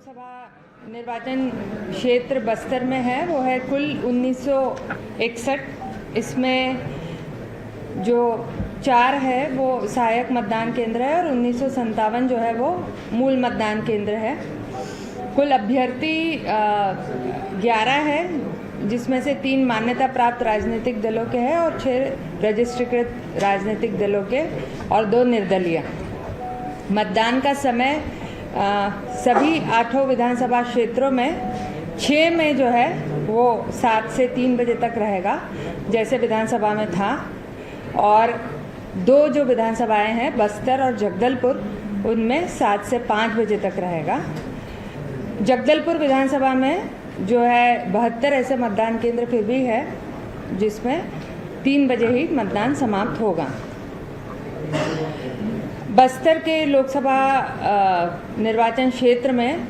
लोकसभा निर्वाचन क्षेत्र बस्तर में है वो है कुल 1961। इसमें जो 4 है वो सहायक मतदान केंद्र है और 1957 जो है वो मूल मतदान केंद्र है। कुल अभ्यर्थी 11 है, जिसमें से 3 मान्यता प्राप्त राजनीतिक दलों के हैं और 6 रजिस्ट्रीकृत राजनीतिक दलों के और 2 निर्दलीय। मतदान का समय सभी 8 विधानसभा क्षेत्रों में 6 में जो है वो 7 से 3 बजे तक रहेगा, जैसे विधानसभा में था, और 2 जो विधानसभाएं हैं बस्तर और जगदलपुर, उनमें 7 से 5 बजे तक रहेगा। जगदलपुर विधानसभा में जो है 72 ऐसे मतदान केंद्र फिर भी है, जिसमें 3 बजे ही मतदान समाप्त होगा। बस्तर के लोकसभा निर्वाचन क्षेत्र में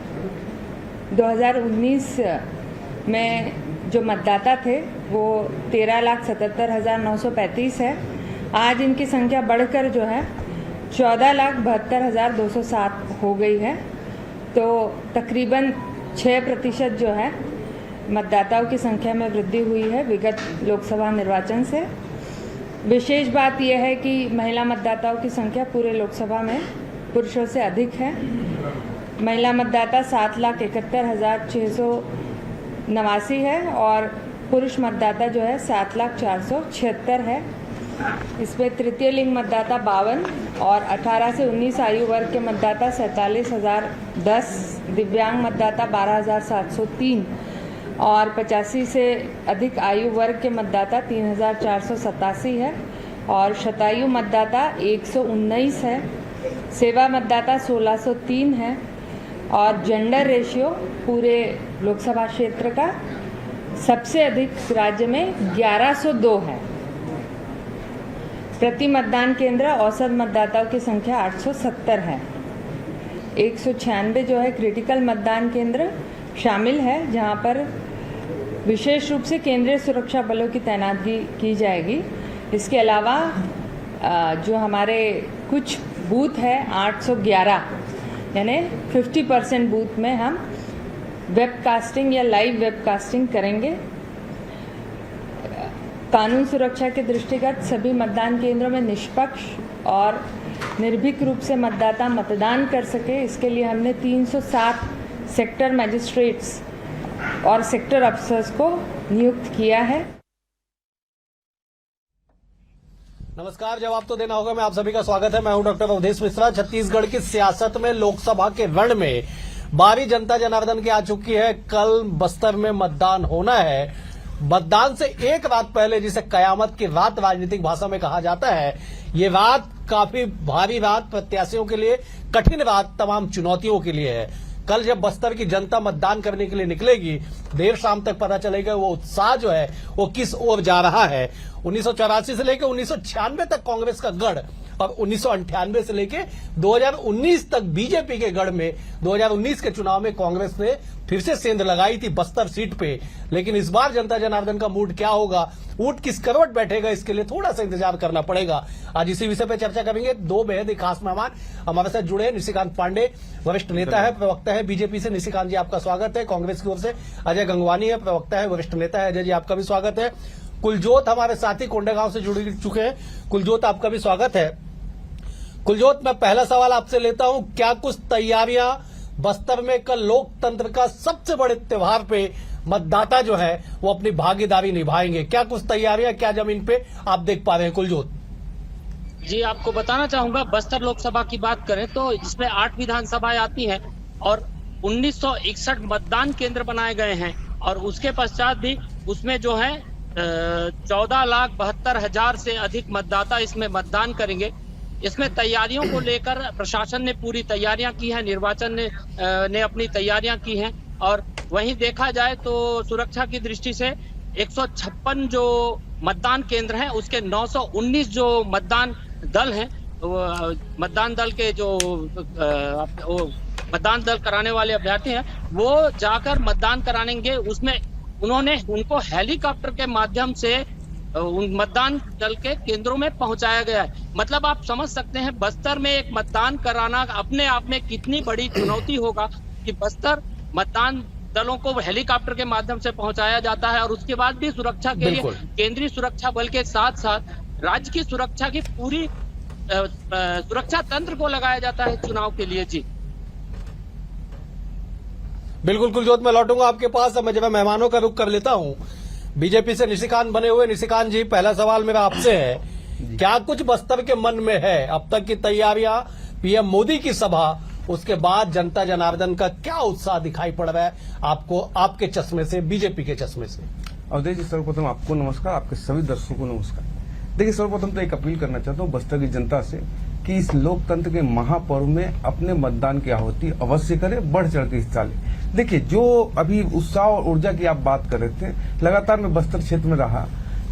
2019 में जो मतदाता थे वो 13,77,935 है। आज इनकी संख्या बढ़कर जो है 14,72,207 हो गई है। तो तकरीबन 6% जो है मतदाताओं की संख्या में वृद्धि हुई है विगत लोकसभा निर्वाचन से। विशेष बात यह है कि महिला मतदाताओं की संख्या पूरे लोकसभा में पुरुषों से अधिक है। महिला मतदाता 7,71,689 है और पुरुष मतदाता जो है 7,04,76 है। इसमें तृतीय लिंग मतदाता 52 और 18 से 19 आयु वर्ग के मतदाता 47,010, दिव्यांग मतदाता 12,703 और 85 से अधिक आयु वर्ग के मतदाता 3,487 है और शतायु मतदाता 119 है। सेवा मतदाता 1,603 है और जेंडर रेशियो पूरे लोकसभा क्षेत्र का सबसे अधिक राज्य में 1102 है। प्रति मतदान केंद्र औसत मतदाताओं की संख्या 870 है। 196 जो है क्रिटिकल मतदान केंद्र शामिल है, जहां पर विशेष रूप से केंद्रीय सुरक्षा बलों की तैनाती की जाएगी। इसके अलावा जो हमारे कुछ बूथ है 811, यानी 50% बूथ में हम वेबकास्टिंग या लाइव वेबकास्टिंग करेंगे। कानून सुरक्षा के दृष्टिगत सभी मतदान केंद्रों में निष्पक्ष और निर्भीक रूप से मतदाता मतदान कर सके, इसके लिए हमने 307 सेक्टर मजिस्ट्रेट्स और सेक्टर अफसर्स को नियुक्त किया है। नमस्कार, जवाब तो देना होगा। मैं आप सभी का स्वागत है। मैं हूं डॉक्टर अवधेश मिश्रा। छत्तीसगढ़ की सियासत में लोकसभा के रण में बारी जनता जनार्दन की आ चुकी है। कल बस्तर में मतदान होना है। मतदान से एक रात पहले, जिसे कयामत की रात राजनीतिक भाषा में कहा जाता है, ये रात काफी भारी रात, प्रत्याशियों के लिए कठिन रात, तमाम चुनौतियों के लिए है। कल जब बस्तर की जनता मतदान करने के लिए निकलेगी, देर शाम तक पता चलेगा वो उत्साह जो है वो किस ओर जा रहा है। 1984 से लेकर 1996 तक कांग्रेस का गढ़ और 1998 से लेकर 2019 तक बीजेपी के गढ़ में 2019 के चुनाव में कांग्रेस ने फिर से सेंध लगाई थी बस्तर सीट पे। लेकिन इस बार जनता जनार्दन का मूड क्या होगा, ऊंट किस करवट बैठेगा, इसके लिए थोड़ा सा इंतजार करना पड़ेगा। आज इसी विषय पे चर्चा करेंगे। 2 बेहद ही खास मेहमान हमारे साथ जुड़े हैं। निशिकांत पांडे वरिष्ठ नेता है, प्रवक्ता है बीजेपी से। निशिकांत जी, आपका स्वागत है। कांग्रेस की ओर से अजय गंगवानी है, प्रवक्ता है, वरिष्ठ नेता है। अजय जी, आपका भी स्वागत है। कुलजोत हमारे साथी कोंडागांव से जुड़ चुके हैं। कुलजोत, आपका भी स्वागत है। कुलजोत, मैं पहला सवाल आपसे लेता हूं, क्या कुछ तैयारियां बस्तर में कल लोकतंत्र का सबसे बड़े त्योहार पे मतदाता जो है वो अपनी भागीदारी निभाएंगे? क्या कुछ तैयारियां, क्या जमीन पे आप देख पा रहे हैं? कुलजोत जी, आपको बताना चाहूंगा, बस्तर लोकसभा की बात करें तो इसमें 8 विधानसभाएं आती हैं और 1961 मतदान केंद्र बनाए गए हैं और उसके पश्चात भी उसमें जो है 14,72,000 से अधिक मतदाता इसमें मतदान करेंगे। इसमें तैयारियों को लेकर प्रशासन ने पूरी तैयारियां की हैं, निर्वाचन ने अपनी तैयारियां की हैं और वहीं देखा जाए तो सुरक्षा की दृष्टि से 156 जो मतदान केंद्र हैं उसके 919 जो मतदान दल हैं, मतदान दल के जो मतदान दल कराने वाले अभ्यर्थी हैं वो जाकर मतदान कराएंगे। उसमें उनको हेलीकॉप्टर के माध्यम से उन मतदान दल के केंद्रों में पहुंचाया गया है। मतलब आप समझ सकते हैं बस्तर में एक मतदान कराना अपने आप में कितनी बड़ी चुनौती होगा कि बस्तर मतदान दलों को हेलीकॉप्टर के माध्यम से पहुंचाया जाता है और उसके बाद भी सुरक्षा के लिए केंद्रीय सुरक्षा बल के साथ साथ राज्य की सुरक्षा की पूरी सुरक्षा तंत्र को लगाया जाता है चुनाव के लिए। जी बिल्कुल कुलजोत, मैं लौटूंगा आपके पास। अब मैं जब मेहमानों का रुख कर लेता हूं, बीजेपी से निशिकांत बने हुए। निशिकांत जी, पहला सवाल मेरा आपसे है, क्या कुछ बस्तर के मन में है? अब तक की तैयारियां, पीएम मोदी की सभा, उसके बाद जनता जनार्दन का क्या उत्साह दिखाई पड़ रहा है आपको, आपके चश्मे से, बीजेपी के चश्मे से? अवधेश जी, सर्वप्रथम आपको नमस्कार, आपके सभी दर्शकों को नमस्कार। देखिए, सर्वप्रथम तो एक अपील करना चाहता हूँ बस्तर की जनता से कि इस लोकतंत्र के महापर्व में अपने मतदान की आहुति अवश्य करें, बढ़ चढ़ के हिस्सा लें। देखिए, जो अभी उत्साह और ऊर्जा की आप बात कर रहे थे, लगातार मैं बस्तर क्षेत्र में रहा,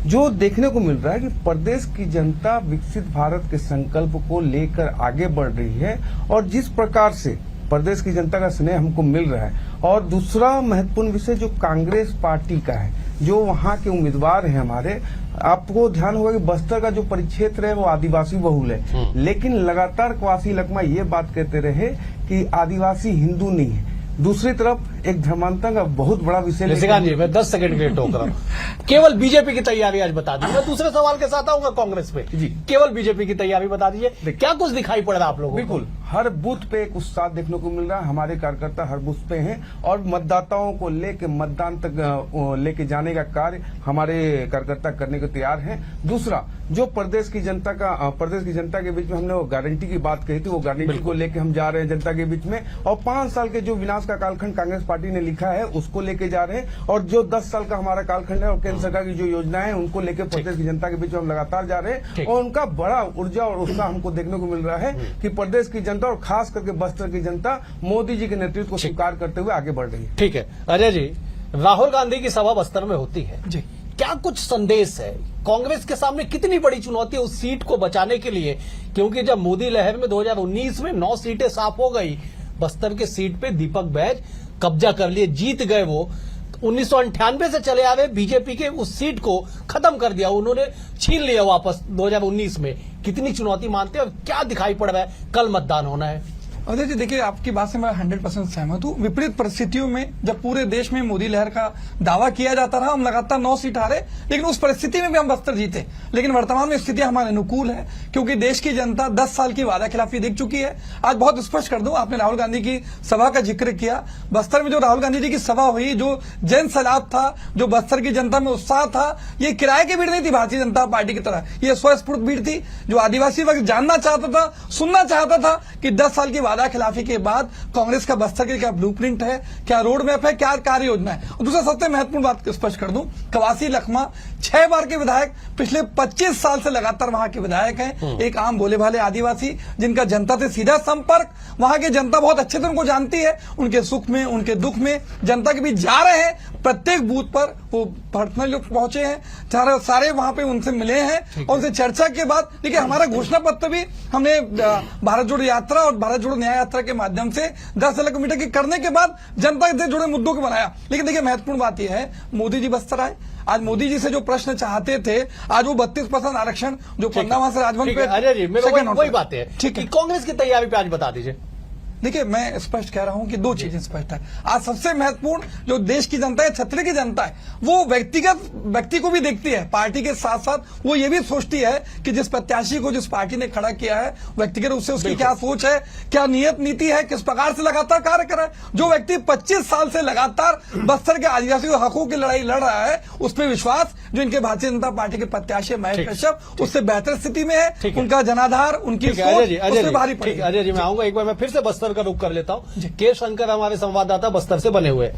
जो देखने को मिल रहा है कि प्रदेश की जनता विकसित भारत के संकल्प को लेकर आगे बढ़ रही है और जिस प्रकार से प्रदेश की जनता का स्नेह हमको मिल रहा है। और दूसरा महत्वपूर्ण विषय जो कांग्रेस पार्टी का है, जो वहां के उम्मीदवार हैं हमारे, आपको ध्यान होगा कि बस्तर का जो परिक्षेत्र है वो आदिवासी बहुल है, लेकिन लगातार कवासी लकमा ये बात कहते रहे कि आदिवासी हिंदू नहीं है। दूसरी तरफ एक धर्मांतरण का बहुत बड़ा विषय। निशिकांत जी, मैं 10 सेकंड के लिए टोक रहा हूं। केवल बीजेपी की तैयारी आज बता दीजिए। मैं दूसरे सवाल के साथ आऊंगा कांग्रेस पे जी। केवल बीजेपी की तैयारी बता दीजिए, क्या कुछ दिखाई पड़ रहा है आप लोगों को? बिल्कुल, हर बूथ पे एक उत्साह देखने को मिल रहा है। हमारे कार्यकर्ता हर बूथ पे हैं और मतदाताओं को लेके मतदान तक लेके जाने का कार्य हमारे कार्यकर्ता करने को तैयार हैं। दूसरा, जो प्रदेश की जनता के बीच में हमने वो गारंटी की बात कही थी, वो गारंटी को लेके हम जा रहे हैं जनता के बीच में। और 5 साल के जो विनाश का कालखंड कांग्रेस पार्टी ने लिखा है उसको लेके जा रहे हैं, और जो 10 साल का हमारा कालखंड है और केंद्र सरकार की जो योजनाएं हैं उनको लेकर प्रदेश की जनता के बीच में हम लगातार जा रहे हैं। और उनका बड़ा ऊर्जा और उत्साह हमको देखने को मिल रहा है कि प्रदेश की जनता और खास करके बस्तर की जनता मोदी जी के नेतृत्व को स्वीकार करते हुए आगे बढ़ रही है। ठीक है अजय जी, राहुल गांधी की सभा बस्तर में होती है जी, क्या कुछ संदेश है? कांग्रेस के सामने कितनी बड़ी चुनौती है उस सीट को बचाने के लिए? क्योंकि जब मोदी लहर में 2019 में 9 सीटें साफ हो गई, बस्तर के सीट पे दीपक बैज कब्जा कर लिए, जीत गए। वो 1998 से चले आ रहे बीजेपी के उस सीट को खत्म कर दिया, उन्होंने छीन लिया वापस 2019 में। कितनी चुनौती मानते हैं और क्या दिखाई पड़ रहा है? कल मतदान होना है। अजय जी, देखिए, आपकी बात से मैं 100% सहमत हूँ। विपरीत परिस्थितियों में जब पूरे देश में मोदी लहर का दावा किया जाता रहा, हम लगातार 9 सीट हारे, लेकिन उस परिस्थिति में भी हम बस्तर जीते। लेकिन वर्तमान में स्थिति हमारे अनुकूल है क्योंकि देश की जनता 10 साल की वादा खिलाफी देख चुकी है। आज बहुत स्पष्ट कर दूं, आपने राहुल गांधी की सभा का जिक्र किया। बस्तर में जो राहुल गांधी जी की सभा हुई, जो जन सैलाब था, जो बस्तर की जनता में उत्साह था, ये किराए की भीड़ नहीं थी भारतीय जनता पार्टी की तरह, ये स्वस्फूर्त भीड़ थी जो आदिवासी वर्ग जानना चाहता था, सुनना चाहता था कि 10 साल की वादा खिलाफी के बाद कांग्रेस का बस्तर के क्या ब्लूप्रिंट है, क्या रोड मैप है, क्या कार्य योजना है। और दूसरा सबसे महत्वपूर्ण बात स्पष्ट कर दूं, कवासी लखमा 6 बार के विधायक, पिछले 25 साल से लगातार वहां के विधायक हैं। एक आम भोले भाले आदिवासी जिनका जनता से सीधा संपर्क, वहां की जनता बहुत अच्छे से उनको जानती है, उनके सुख में उनके दुख में जनता के बीच जा रहे हैं। प्रत्येक बूथ पर वो पर्सनल लोग पहुंचे हैं, सारे वहां पे उनसे मिले हैं और उनसे चर्चा के बाद देखिए हमारा घोषणा पत्र भी हमने भारत जोड़ो यात्रा और भारत जोड़ो न्याय यात्रा के माध्यम से 10 लाख मीटर की करने के बाद जनता से जुड़े मुद्दों को बनाया। लेकिन देखिए, महत्वपूर्ण बात यह है, मोदी जी बस्तर आए। आज मोदी जी से जो प्रश्न चाहते थे, आज वो 32% आरक्षण जो 15 से राजभवन पे। अजय जी, मेरे वही बात है, ठीक है, कांग्रेस की तैयारी पे आज बता दीजिए। देखिए, मैं स्पष्ट कह रहा हूं कि 2 चीजें स्पष्ट है। आज सबसे महत्वपूर्ण जो देश की जनता है, छत्तीसगढ़ की जनता है, वो व्यक्ति को भी देखती है, पार्टी के साथ साथ वो ये भी सोचती है कि जिस प्रत्याशी को जिस पार्टी ने खड़ा किया है, व्यक्तिगत रूप से उसकी क्या सोच है, क्या नियत नीति है, किस प्रकार से लगातार कार्य कर रहा है। जो व्यक्ति 25 साल से लगातार बस्तर के आदिवासी हकों की लड़ाई लड़ रहा है, उसमें विश्वास जो इनके भारतीय जनता पार्टी के प्रत्याशी महेश कश्यप उससे बेहतर स्थिति में है, उनका जनाधार, उनकी सोच उससे भारी पड़ेगी। अजय जी, मैं आऊंगा एक बार, मैं फिर से बस्तर का रुख कर लेता हूं। के शंकर हमारे संवाददाता बस्तर से बने हुए।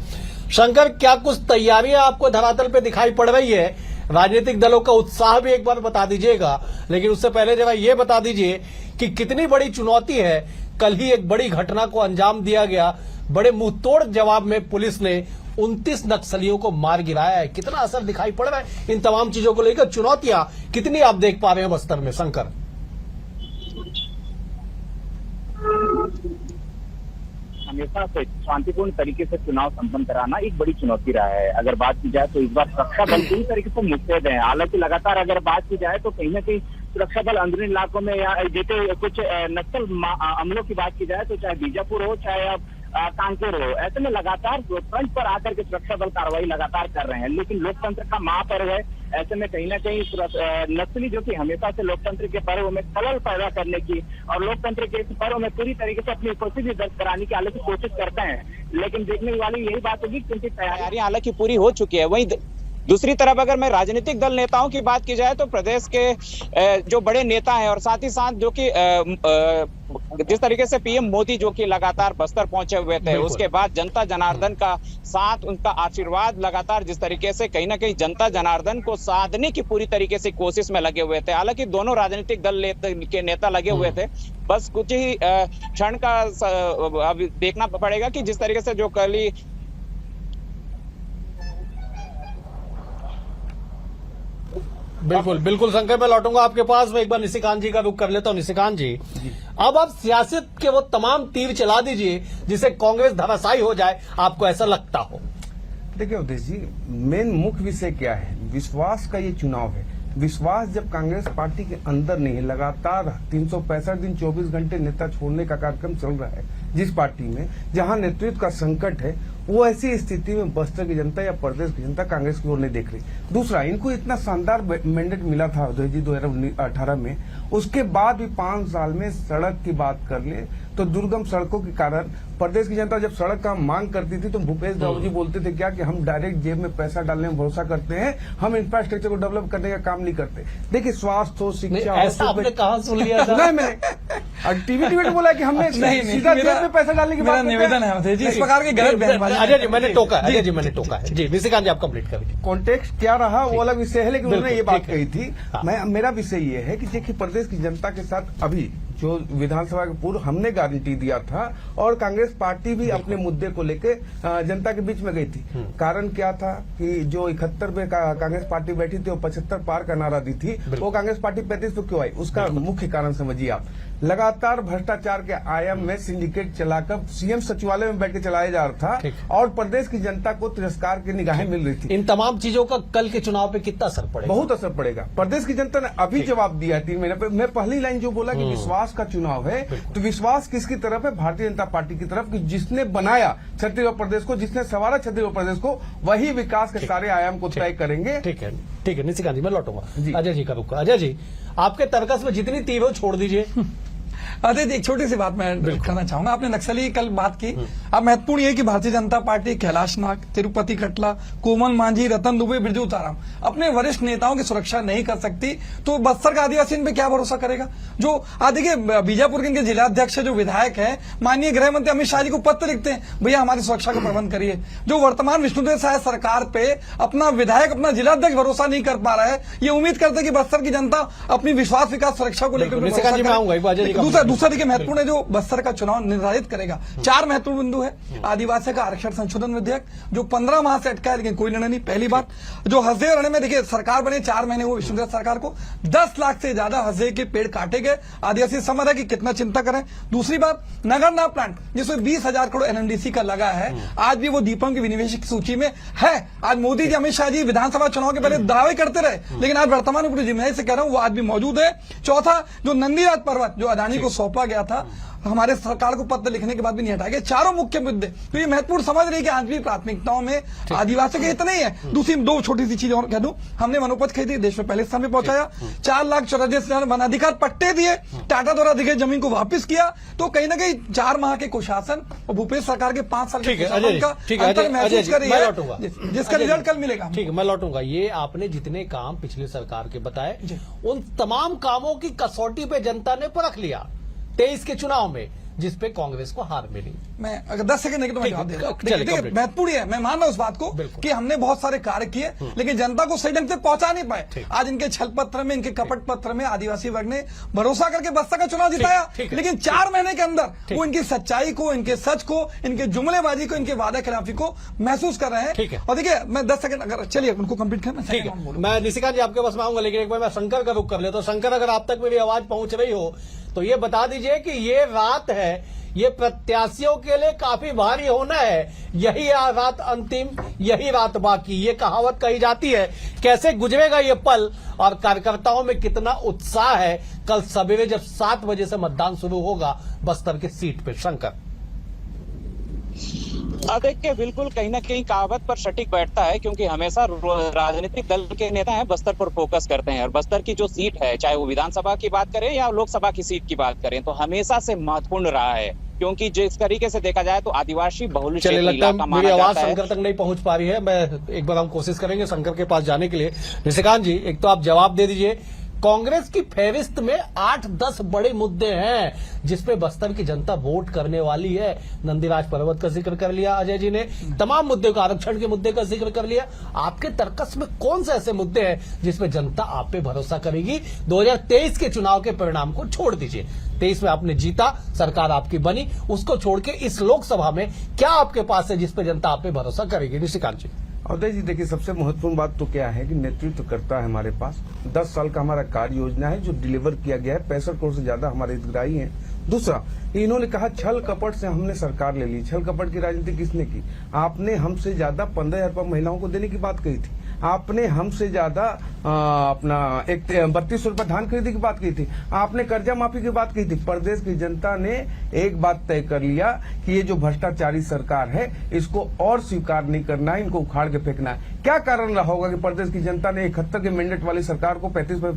शंकर, क्या कुछ तैयारियां आपको धरातल पे दिखाई पड़ रही है? राजनीतिक दलों का उत्साह भी एक बार बता दीजिएगा, लेकिन उससे पहले जरा ये बता दीजिए कि कितनी बड़ी चुनौती है। कल ही एक बड़ी घटना को अंजाम दिया गया, बड़े मुंहतोड़ जवाब में पुलिस ने 29 नक्सलियों को मार गिराया है। कितना असर दिखाई पड़ रहा है इन तमाम चीजों को लेकर? चुनौतियां कितनी आप देख पा रहे हैं बस्तर में, शंकर? हमेशा से शांतिपूर्ण तरीके से चुनाव संपन्न कराना एक बड़ी चुनौती रहा है। अगर बात की जाए तो इस बार सुरक्षा बल पूरी तरीके से मुस्तैद है। हालांकि लगातार अगर बात की जाए तो कहीं न कहीं सुरक्षा बल अंदरूनी इलाकों में या जैसे कुछ नक्सल हमलों की बात की जाए तो चाहे बीजापुर हो, चाहे अब कांकेर हो, ऐसे में लगातार फ्रंट पर आकर के सुरक्षा बल कार्रवाई लगातार कर रहे हैं। लेकिन लोकतंत्र का महापर्व है, ऐसे में कहीं ना कहीं नक्सली जो कि हमेशा से लोकतंत्र के पर्व में खलल पैदा करने की और लोकतंत्र के इस पर्व में पूरी तरीके से अपनी उपस्थिति दर्ज कराने की हालांकि कोशिश करते हैं। लेकिन देखने वाली यही बात होगी क्योंकि तैयारियां हालांकि पूरी हो चुकी है। वहीं दूसरी तरफ अगर मैं राजनीतिक दल नेताओं की बात की जाए तो प्रदेश के जो बड़े नेता हैं और साथ ही साथ जो कि जिस तरीके से पीएम मोदी जो कि लगातार बस्तर पहुंचे हुए थे, उसके बाद जनता जनार्दन का साथ, उनका आशीर्वाद लगातार जिस तरीके से कहीं ना कहीं जनता जनार्दन को साधने की पूरी तरीके से कोशिश में लगे हुए थे। हालांकि दोनों राजनीतिक दल के नेता लगे हुए थे, बस कुछ ही क्षण का अब देखना पड़ेगा कि जिस तरीके से जो कल ही बिल्कुल बिल्कुल शंकर, मैं लौटूंगा आपके पास। मैं एक बार निशिकांत जी का रुख कर लेता हूं। निशिकांत जी, अब आप सियासत के वो तमाम तीर चला दीजिए जिसे कांग्रेस धराशायी हो जाए, आपको ऐसा लगता हो। देखिए अवधेश जी, मेन मुख्य विषय क्या है? विश्वास का ये चुनाव है। विश्वास जब कांग्रेस पार्टी के अंदर नहीं है, लगातार 365 दिन 24 घंटे नेता छोड़ने का कार्यक्रम चल रहा है जिस पार्टी में, जहां नेतृत्व का संकट है, वो ऐसी स्थिति में बस्तर की जनता या प्रदेश की जनता कांग्रेस की ओर नहीं देख रही। दूसरा, इनको इतना शानदार मैंडेट मिला था अवधेश जी 2018 में, उसके बाद भी 5 साल में सड़क की बात कर ले तो दुर्गम सड़कों के कारण प्रदेश की जनता जब सड़क का मांग करती थी तो भूपेश बाबू जी बोलते थे क्या कि हम डायरेक्ट जेब में पैसा डालने में भरोसा करते हैं, हम इंफ्रास्ट्रक्चर को डेवलप करने का काम नहीं करते। देखिए, स्वास्थ्य हो, शिक्षा हो, ऐसा आपने कहाँ सुन लिया था? नहीं, मैंने टीवी में बोला कि हमने सीधा जेब में पैसा डालने की बात निवेदन है अवधेश जी, इस प्रकार के गलत बयानबाजी। अजय जी मैंने टोका है, अजय जी मैंने टोका है जी। निशिकांत जी आप कंप्लीट करिए। कॉन्टेक्स्ट क्या रहा वो अलग विषय है, लेकिन उन्होंने ये बात कही थी। हाँ। मेरा विषय ये है कि देखिए, प्रदेश की जनता के साथ अभी जो विधानसभा के पूर्व हमने गारंटी दिया था और कांग्रेस पार्टी भी अपने मुद्दे को लेकर जनता के बीच में गई थी। कारण क्या था कि जो 71 पे कांग्रेस पार्टी बैठी थी और 75 पार का नारा दी थी, वो कांग्रेस पार्टी 35 पे क्यों आई? उसका मुख्य कारण समझिए आप। लगातार भ्रष्टाचार के आयाम में सिंडिकेट चलाकर सीएम सचिवालय में बैठ के चलाया जा रहा था और प्रदेश की जनता को तिरस्कार की निगाहें मिल रही थी। इन तमाम चीजों का कल के चुनाव पे कितना असर पड़ेगा? बहुत असर पड़ेगा। प्रदेश की जनता ने अभी जवाब दिया है 3 महीने पे। मैं पहली लाइन जो बोला कि विश्वास का चुनाव है, तो विश्वास किसकी तरफ है? भारतीय जनता पार्टी की तरफ, कि जिसने बनाया छत्तीसगढ़ प्रदेश को, जिसने संवारा छत्तीसगढ़ प्रदेश को, वही विकास के सारे आयाम को तय करेंगे। ठीक है निशिकांत जी, मैं लौटूंगा। अजय जी का रुख। अजय जी, आपके तर्कस में जितनी तीव्र हो छोड़ दीजिए। अजय जी, एक छोटी सी बात मैं करना चाहूंगा। आपने नक्सली कल बात की, अब महत्वपूर्ण ये कि भारतीय जनता पार्टी कैलाश नाग, तिरुपति कटला, कोमल मांझी, रतन दुबे, बिरजू ताराम अपने वरिष्ठ नेताओं की सुरक्षा नहीं कर सकती, तो बस्तर का आदिवासी इन पे क्या भरोसा करेगा? जो देखिए, बीजापुर के इनके जिलाध्यक्ष जो विधायक है, माननीय गृह मंत्री अमित शाह जी को पत्र लिखते हैं, भैया हमारी सुरक्षा का प्रबंध करिए। जो वर्तमान विष्णुदेव साय सरकार पे अपना विधायक, अपना जिलाध्यक्ष भरोसा नहीं कर पा रहा है, ये उम्मीद करते कि बस्तर की जनता अपनी विश्वास विकास सुरक्षा को लेकर। दूसरा देखिए, महत्वपूर्ण है जो बस्तर का चुनाव निर्धारित करेगा। 4 महत्वपूर्ण बिंदु है। आदिवासी का आरक्षण संशोधन विधेयक जो 15 माह से अटका है, लेकिन कोई निर्णय नहीं। पहली बात, जो हसदे अरण्य में देखिए सरकार बने 4 महीने हुए विष्णुदेव सरकार को, 10 लाख से ज्यादा हसदे के पेड़ काटे गए। आदिवासी समझ है कि कितना चिंता करें। दूसरी बात, नगरनार प्लांट जिसमें 20,000 करोड़ एनएमडीसी का लगा है, आज भी वो दीपम की विनिवेशक सूची में है। आज मोदी जी, अमित शाह जी विधानसभा चुनाव के पहले दावे करते रहे, लेकिन आज वर्तमान में पूरी जिम्मेदारी से कह रहा हूं वो आज भी मौजूद है। चौथा, जो नंदीराज पर्वत जो अदानी को सौंपा गया था, हमारे सरकार को पत्र लिखने के बाद भी नहीं हटाया गया। चारों मुख्य मुद्दे तो ये महत्वपूर्ण समझ रही है कि आज भी प्राथमिकताओं में आदिवासी के इतना ही है। दूसरी 2 छोटी सी चीज और कह दूं, हमने वनोपज खरीदी, देश में पहले स्थान पे पहुंचाया, 4,84,000 वनाधिकार पट्टे दिए, टाटा द्वारा दी गई जमीन को वापस किया। तो कहीं ना कहीं 4 माह के कुशासन और भूपेश सरकार के 5 साल के कुशासन का अंतर महसूस कर रही है, जिसका रिजल्ट कल मिलेगा। ठीक है, मैं लौटूंगा। ये आपने जितने काम पिछली सरकार के बताए, उन तमाम कामों की कसौटी पे जनता ने परख लिया 23 के चुनाव में, जिसपे कांग्रेस को हार मिली। मैं अगर 10 सेकंड तो मैं जवाब दे रहा हूं। देखिए, महत्वपूर्ण है, मैं मान रहा हूं उस बात को कि हमने बहुत सारे कार्य किए, लेकिन जनता को सही ढंग से पहुंचा नहीं पाए। आज इनके छल पत्र में, इनके कपट पत्र में आदिवासी वर्ग ने भरोसा करके बस्तर का चुनाव जिताया, लेकिन 4 महीने के अंदर वो इनकी सच्चाई को, इनके सच को, इनके जुमलेबाजी को, इनके वादा खिलाफी को महसूस कर रहे हैं। और देखिए, मैं 10 सेकंड अगर चलिए उनको कंप्लीट करना। मैं निशिकांत जी आपके पास में आऊंगा, लेकिन एक बार मैं शंकर का रुख कर लेता हूं। शंकर, अगर आप तक मेरी आवाज पहुंच रही हो तो ये बता दीजिए कि ये रात है, ये प्रत्याशियों के लिए काफी भारी होना है। यही रात अंतिम, यही रात बाकी, ये कहावत कही जाती है। कैसे गुजरेगा ये पल और कार्यकर्ताओं में कितना उत्साह है कल सवेरे जब 7 बजे से मतदान शुरू होगा बस्तर की सीट पे? शंकर, देखिए बिल्कुल कहीं ना कहीं कहावत पर सटीक बैठता है, क्योंकि हमेशा राजनीतिक दल के नेता हैं बस्तर पर फोकस करते हैं, और बस्तर की जो सीट है, चाहे वो विधानसभा की बात करें या लोकसभा की सीट की बात करें, तो हमेशा से महत्वपूर्ण रहा है, क्योंकि जिस तरीके से देखा जाए तो आदिवासी बहुल चलिए, क्षेत्र लगता इलाका है मेरी माना आवाज जाता है। शंकर तक नहीं पहुंच पा रही है। मैं एक बार हम कोशिश करेंगे शंकर के पास जाने के लिए। निशिकांत जी, एक तो आप जवाब दे दीजिए, कांग्रेस की फेहरिस्त में 8-10 बड़े मुद्दे हैं जिसपे बस्तर की जनता वोट करने वाली है। नंदीराज पर्वत का जिक्र कर लिया अजय जी ने, तमाम मुद्दों का, आरक्षण के मुद्दे का जिक्र कर लिया। आपके तर्कस में कौन से ऐसे मुद्दे हैं जिसपे जनता आप पे भरोसा करेगी? 2023 के चुनाव के परिणाम को छोड़ दीजिए, 23 में आपने जीता, सरकार आपकी बनी, उसको छोड़ के इस लोकसभा में क्या आपके पास है जिसपे जनता आप पे भरोसा करेगी? निशिकांत जी। अवधेश जी, देखिए सबसे महत्वपूर्ण बात तो क्या है कि नेतृत्व करता है हमारे पास। 10 साल का हमारा कार्य योजना है जो डिलीवर किया गया है, 65 करोड़ से ज्यादा हमारे हितग्राही हैं। दूसरा, इन्होंने कहा छल कपट से हमने सरकार ले ली। छल कपट की राजनीति किसने की? आपने हमसे ज्यादा 15,000 रुपये महिलाओं को देने की बात कही थी। आपने हमसे ज्यादा अपना 3200 रुपये धान खरीदने की बात कही थी। आपने कर्जा माफी की बात कही थी। प्रदेश की जनता ने एक बात तय कर लिया कि ये जो भ्रष्टाचारी सरकार है इसको और स्वीकार नहीं करना है, इनको उखाड़ के फेंकना है। क्या कारण रहा होगा कि प्रदेश की जनता ने 71 के मैंडेट वाली सरकार को 35 पे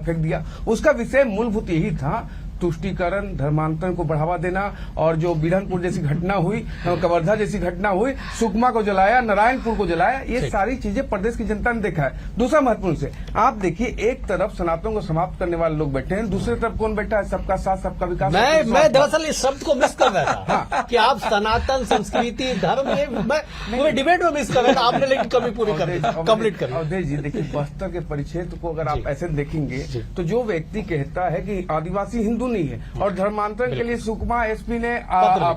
फेंक दिया? उसका विषय मूलभूत यही था, तुष्टीकरण, धर्मांतरण को बढ़ावा देना, और जो बिरहनपुर जैसी घटना हुई, कवर्धा जैसी घटना हुई, सुकमा को जलाया, नारायणपुर को जलाया, ये सारी चीजें प्रदेश की जनता ने देखा है। दूसरा महत्वपूर्ण से आप देखिए, एक तरफ सनातन को समाप्त करने वाले लोग बैठे हैं, दूसरी तरफ कौन बैठा है? सबका साथ सबका विकास। मैं दरअसल इस शब्द को मिस कर रहा था कि आप सनातन, संस्कृति, धर्म, ये मैं डिबेट में मिस कर रहा था। आपने लेकिन कमी पूरी कर दी, कंप्लीट कर। अवधेश जी, देखिए बस्तर के परिक्षेत्र को अगर आप ऐसे देखेंगे तो जो व्यक्ति कहता है कि आदिवासी हिंदू नहीं है और धर्मांतरण के लिए सुकमा एसपी ने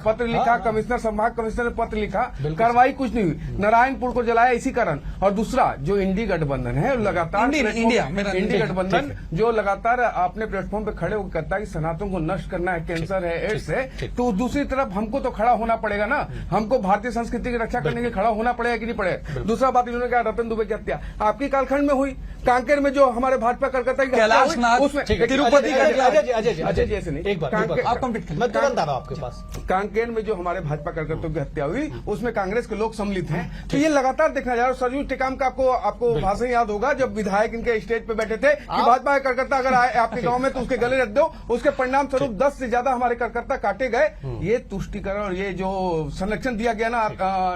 पत्र लिखा, कमिश्नर, संभाग कमिश्नर ने पत्र लिखा, कार्रवाई कुछ नहीं हुई। नारायणपुर को जलाया इसी कारण। और दूसरा, जो इंडी गठबंधन है लगातार, इंडी गठबंधन जो लगातार अपने प्लेटफॉर्म पे खड़े होकर कहता है कि सनातन को नष्ट करना है, कैंसर है, एड्स है, तो दूसरी तरफ हमको तो खड़ा होना पड़ेगा ना, हमको भारतीय संस्कृति की रक्षा करने के खड़ा होना पड़ेगा कि नहीं पड़ेगा? दूसरा बात, इन्होंने कहा रतन दुबे की हत्या आपकी कालखंड में हुई, कांकेर में जो हमारे भाजपा कार्यकर्ता की हत्या हुई, उसमें तिरुपति अजय जी ऐसे नहीं, एक बार आप कंप्लीट करें, मैं तुरंत आ रहा हूं आपके पास। कांकेर में जो हमारे भाजपा कार्यकर्ताओं की हत्या हुई उसमें कांग्रेस के लोग सम्मिलित हैं। तो ये लगातार देखना जा रहा है। सरयू टेकाम का आपको भाषण याद होगा, जब विधायक इनके स्टेज पे बैठे थे कि भाजपा के कार्यकर्ता अगर आए आपके गांव में तो उसके गले रख दो, उसके परिणाम स्वरूप 10 से ज्यादा हमारे कार्यकर्ता काटे गए। ये तुष्टीकरण और ये जो संरक्षण दिया गया ना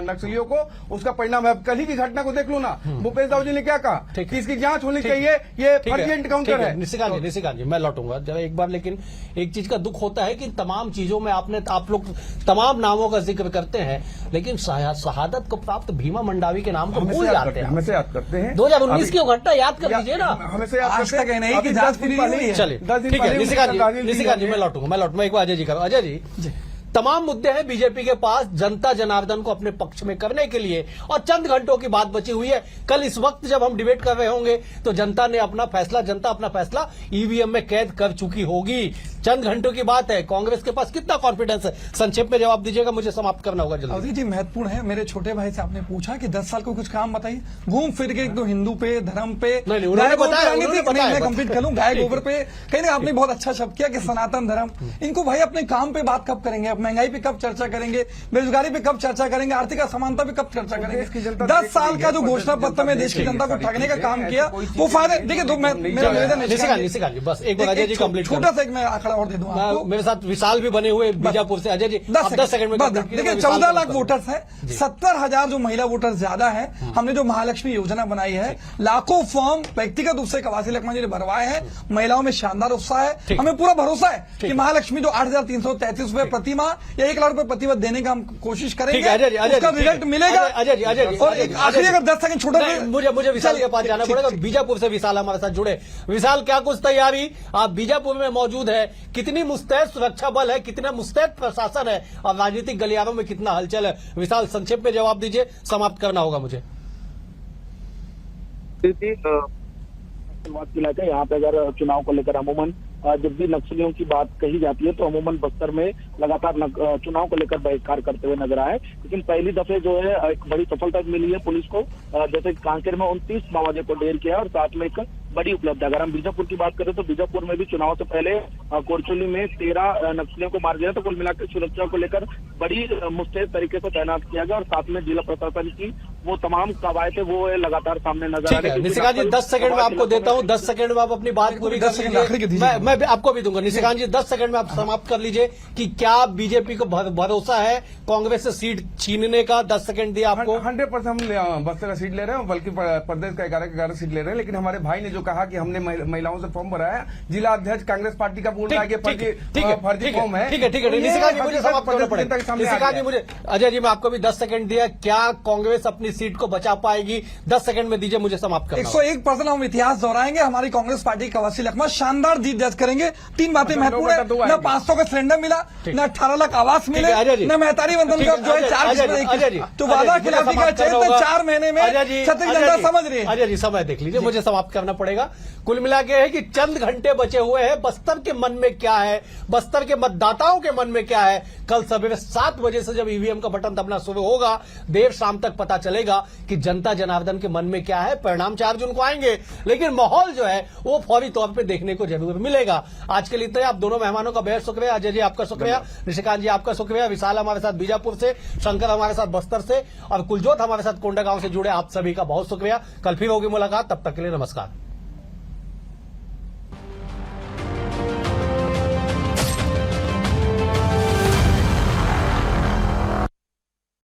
नक्सलियों को, उसका परिणाम है। कल ही की घटना को देख लो ना, भूपेश दाऊ जी ने क्या कहा कि इसकी जांच होनी चाहिए, ये फर्जी एनकाउंटर है। निशिकांत जी, मैं लौटूंगा जब एक बार, लेकिन एक चीज का दुख होता है कि तमाम चीजों में आप लोग तमाम नामों का जिक्र करते हैं, लेकिन शहादत को प्राप्त भीमा मंडावी के नाम को भूल जाते हैं। हमेशा याद करते हैं। 2019 की घटना याद कर लीजिए ना, हमेशा याद करते हैं। कहना है कि जांच पूरी नहीं हुई है। चलिए ठीक है, निशिकांत जी मैं लौटूंगा। एक बार अजय जी करो। अजय जी, तमाम मुद्दे हैं बीजेपी के पास जनता जनार्दन को अपने पक्ष में करने के लिए, और चंद घंटों की बात बची हुई है। कल इस वक्त जब हम डिबेट कर रहे होंगे तो जनता अपना फैसला ईवीएम में कैद कर चुकी होगी। चंद घंटों की बात है। कांग्रेस के पास कितना कॉन्फिडेंस है? संक्षेप में जवाब दीजिएगा, मुझे समाप्त करना होगा जल्दी। अवधि जी, महत्वपूर्ण है। मेरे छोटे भाई से आपने पूछा कि 10 साल को कुछ काम बताइए, घूम फिर के एक तो हिंदू पे, धर्म पे, उन्होंने बताया, मैं कंप्लीट करूं, गाय गोबर पे कहीं ना आपने बहुत अच्छा शब्द किया कि सनातन धर्म, इनको भाई अपने काम पे बात कब करेंगे? महंगाई पे कब चर्चा करेंगे? बेरोजगारी पे कब चर्चा करेंगे? आर्थिक असमानता पे कब चर्चा करेंगे? 10 साल का जो घोषणा पत्र में देश की जनता को ठगने का काम किया, वो फायदे देखिए। तो मेरा निवेदन, बस एक बार अजय जी कंप्लीट, छोटा सा एक मैं आंकड़ा और दे दूं आपको। मेरे साथ विशाल भी बने हुए बीजापुर से। अजय जी 10 सेकंड में देखिए, 14 लाख वोटर्स है, 70,000 जो महिला वोटर्स ज्यादा है। हमने जो महालक्ष्मी योजना बनाई है, लाखों फॉर्म व्यक्तिगत रूप से कवासी लखमा जी ने भरवाए हैं। महिलाओं में शानदार उत्साह है। हमें पूरा भरोसा है कि महालक्ष्मी जो 8,333 रुपए प्रति माह या 1 लाख रुपए प्रति माह देने का हम कोशिश करेंगे, उसका रिजल्ट मिलेगा। अजय जी, और एक आखिरी अगर 10 सेकंड छोटा, मुझे विशाल के पास जाना पड़ेगा। बीजापुर से विशाल हमारे साथ जुड़े। विशाल, क्या कुछ तैयारी? आप बीजापुर में मौजूद है, कितनी मुस्तैद सुरक्षा बल है, कितना मुस्तैद प्रशासन है, और राजनीतिक गलियारों में कितना हलचल है? विशाल, संक्षेप में जवाब दीजिए, समाप्त करना होगा मुझे। यहाँ पे अगर चुनाव को लेकर अमूमन जब भी नक्सलियों की बात कही जाती है तो अमूमन बस्तर में लगातार चुनाव को लेकर बहिष्कार करते हुए नजर आए। लेकिन पहली दफे जो है एक बड़ी सफलता मिली है पुलिस को, जैसे कांकेर में 29 माओवादियों को ढेर किया और साथ में एक बड़ी उपलब्धि। अगर हम बीजापुर की बात करें तो बीजापुर में भी चुनाव से पहले कोरचुली में 13 नक्सलियों को मार दिया, तो कुल मिलाकर सुरक्षा को लेकर बड़ी मुस्तैद तरीके से तैनात किया गया और साथ में जिला प्रशासन की वो तमाम कवायदें वो लगातार सामने नजर आ ठीक है रही है। निशिकांत जी 10 सेकंड में आपको देता हूं, 10 सेकंड में आप अपनी बात पूरी कर 10 सेकंड आखिरी के लीजिए। दीजिए। मैं भी आपको भी दूंगा निशिकांत जी, 10 सेकंड में आप समाप्त कर लीजिए कि क्या बीजेपी को भरोसा है कांग्रेस से सीट छीनने का। 10 सेकंड दिया आपको। 100% हम बस्तर का सीट ले रहे हैं, बल्कि प्रदेश का 11 सीट ले रहे हैं। लेकिन हमारे भाई ने जो कहा कि हमने महिलाओं से फॉर्म भरा है, जिला अध्यक्ष कांग्रेस पार्टी का बोल रहा है कि फर्जी फॉर्म है। ठीक है निशिकांत जी मुझे समाप्त करना पड़ेगा। निशिकांत जी मुझे, अजय जी मैं आपको भी 10 सेकंड दिया, क्या कांग्रेस अपनी सीट को बचा पाएगी? 10 सेकंड में दीजिए, मुझे समाप्त करना। 101% हम इतिहास दोहराएंगे। हमारी कांग्रेस पार्टी कवासी लखमा शानदार जीत दर्ज करेंगे। 3 बातें महत्वपूर्ण है, न 500 का सिलेंडर मिला, न 18 लाख आवास मिले, न मेहतारी वंदन का जो है 4 तो वादा खिलाफी का चरित्र 4 महीने में छत्तीस जनता समझ रही है। अजय जी समय देख लीजिए, मुझे समाप्त करना पड़ेगा। कुल मिला के है कि चंद घंटे बचे हुए हैं, बस्तर के मन में क्या है, बस्तर के मतदाताओं के मन में क्या है, कल सवेरे 7 बजे से जब ईवीएम का बटन दबना शुरू होगा, देर शाम तक पता चलेगा कि जनता जनार्दन के मन में क्या है। परिणाम 4 जून को आएंगे, लेकिन माहौल जो है वो फौरी तौर पे देखने को जरूर मिलेगा। आज के लिए इतना ही। आप दोनों मेहमानों का बेहद शुक्रिया। अजय जी आपका शुक्रिया, निशिकांत जी आपका शुक्रिया, विशाल हमारे साथ बीजापुर से, शंकर हमारे साथ बस्तर से और कुलजोत हमारे साथ कोंडागांव से जुड़े आप सभी का बहुत शुक्रिया। कल फिर होगी मुलाकात, तब तक के लिए नमस्कार।